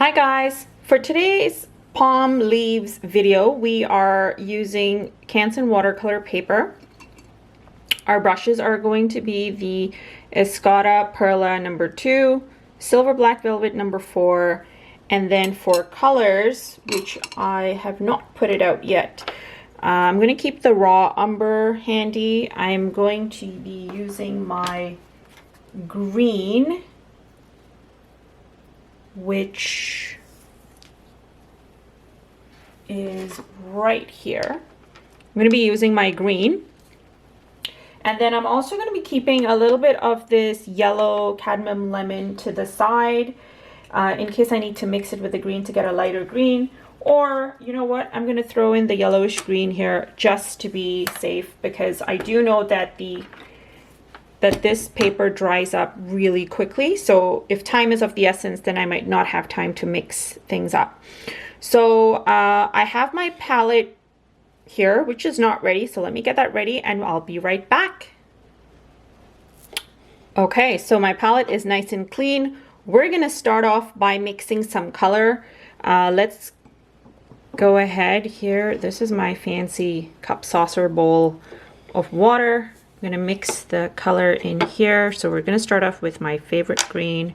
Hi guys, for today's palm leaves video we are using Canson watercolor paper. Our brushes are going to be the Escoda Perla number 2, Silver Black Velvet number 4, and then for colors, which I have not put it out yet, I'm going to keep the raw umber handy. I'm going to be using my green, which is right here. I'm going to be using my green. And then I'm also going to be keeping a little bit of this yellow cadmium lemon to the side in case I need to mix it with the green to get a lighter green. Or, you know what, I'm going to throw in the yellowish green here just to be safe, because I do know that this paper dries up really quickly. So if time is of the essence, then I might not have time to mix things up. So I have my palette here, which is not ready. So let me get that ready and I'll be right back. Okay, so my palette is nice and clean. We're gonna start off by mixing some color. Let's go ahead here. This is my fancy cup saucer bowl of water. I'm gonna mix the color in here. So we're gonna start off with my favorite green,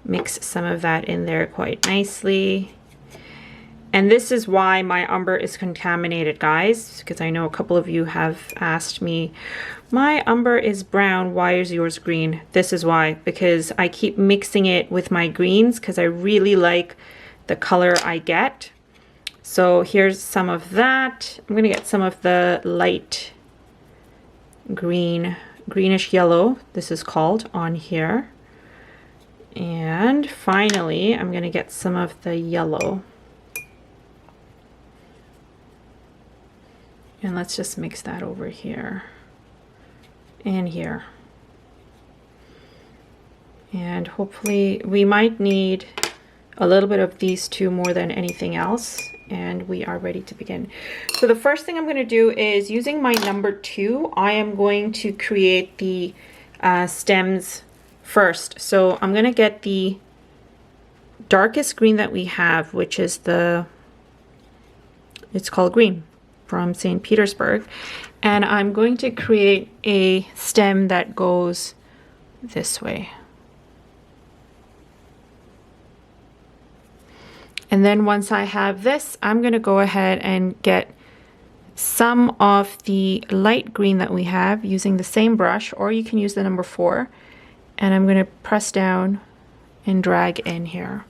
mix some of that in there quite nicely. And this is why my umber is contaminated, guys, because I know a couple of you have asked me, my umber is brown, why is yours green? This is why, because I keep mixing it with my greens because I really like the color I get. So here's some of that. I'm gonna get some of the light green, greenish yellow, this is called, on here. And finally, I'm gonna get some of the yellow. And let's just mix that over here and here. And hopefully we might need a little bit of these two more than anything else. And we are ready to begin. So the first thing I'm going to do is, using my number 2, I am going to create the stems first. So I'm going to get the darkest green that we have, which is it's called green, from St. Petersburg, and I'm going to create a stem that goes this way. And then once I have this, I'm going to go ahead and get some of the light green that we have using the same brush, or you can use the number 4, and I'm going to press down and drag in here.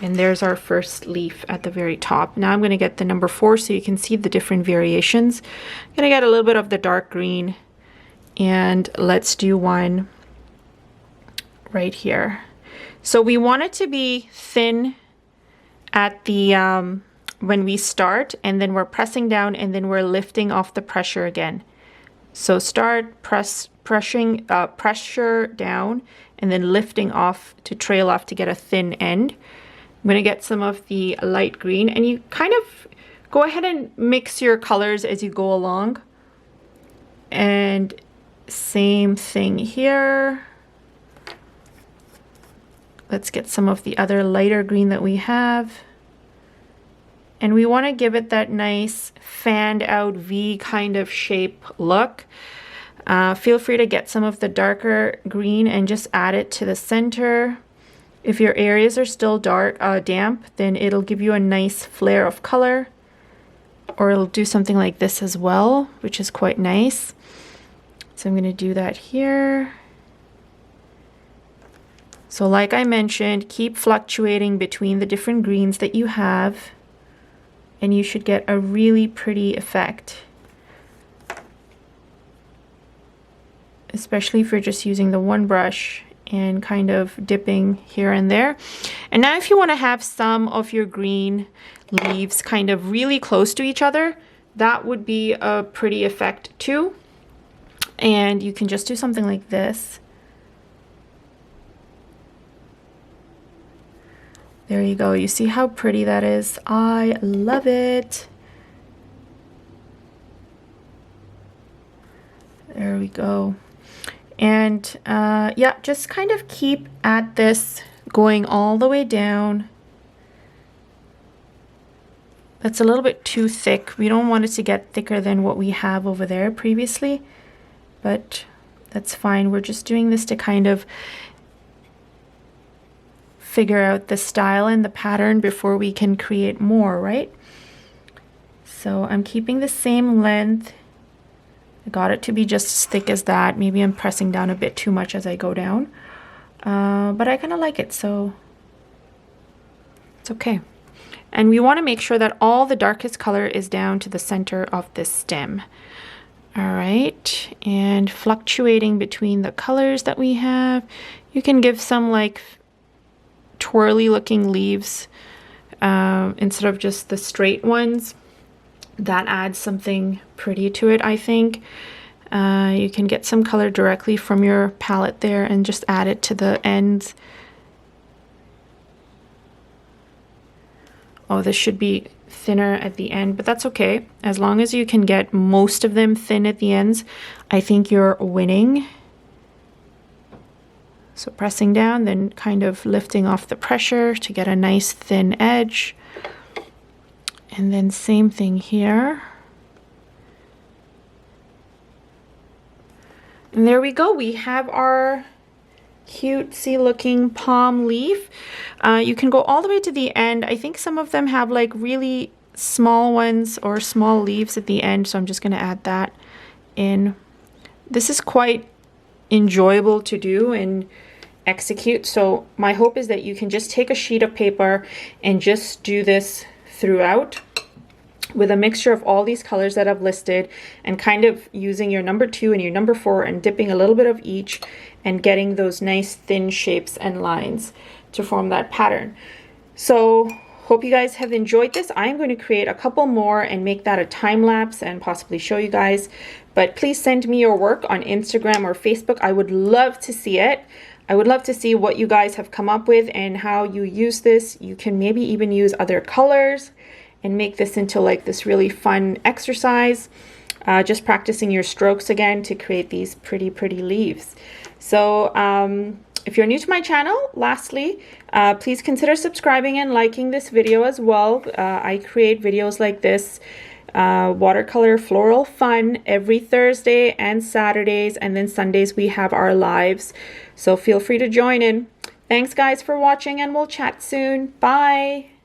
And there's our first leaf at the very top. Now I'm going to get the number 4 so you can see the different variations. I'm going to get a little bit of the dark green, and let's do one right here. So we want it to be thin at the when we start, and then we're pressing down, and then we're lifting off the pressure again. So start, pressure down, and then lifting off to trail off to get a thin end. I'm going to get some of the light green, and you kind of go ahead and mix your colors as you go along. And same thing here. Let's get some of the other lighter green that we have. And we want to give it that nice fanned out V kind of shape look. Feel free to get some of the darker green and just add it to the center. If your areas are still damp, then it'll give you a nice flare of color. Or it'll do something like this as well, which is quite nice. So I'm going to do that here. So like I mentioned, keep fluctuating between the different greens that you have, and you should get a really pretty effect. Especially if you're just using the one brush and kind of dipping here and there. And now if you want to have some of your green leaves kind of really close to each other, that would be a pretty effect too. And you can just do something like this. There you go. You see how pretty that is? I love it. There we go. And yeah, just kind of keep at this, going all the way down That's a little bit too thick. We don't want it to get thicker than what we have over there previously, but that's fine. We're just doing this to kind of figure out the style and the pattern before we can create more, right? So I'm keeping the same length. I got it to be just as thick as that. Maybe I'm pressing down a bit too much as I go down, but I kind of like it, so it's okay. And we want to make sure that all the darkest color is down to the center of this stem. All right, and fluctuating between the colors that we have. You can give some like twirly looking leaves instead of just the straight ones. That adds something pretty to it, I think. You can get some color directly from your palette there and just add it to the ends. Oh, this should be thinner at the end, but that's okay. As long as you can get most of them thin at the ends, I think you're winning. So pressing down, then kind of lifting off the pressure to get a nice thin edge. And then same thing here. And there we go. We have our cutesy looking palm leaf. You can go all the way to the end. I think some of them have like really small ones or small leaves at the end, so I'm just going to add that in. This is quite enjoyable to do and execute, so my hope is that you can just take a sheet of paper and just do this throughout with a mixture of all these colors that I've listed, and kind of using your number 2 and your number 4 and dipping a little bit of each and getting those nice thin shapes and lines to form that pattern. So hope you guys have enjoyed this. I'm going to create a couple more and make that a time lapse and possibly show you guys, but please send me your work on Instagram or Facebook. I would love to see it. I would love to see what you guys have come up with and how you use this. You can maybe even use other colors and make this into like this really fun exercise. Just practicing your strokes again to create these pretty leaves. So if you're new to my channel, lastly, please consider subscribing and liking this video as well. I create videos like this, watercolor floral fun, every Thursday and Saturdays, and then Sundays we have our lives. So feel free to join in. Thanks guys for watching, and we'll chat soon. Bye.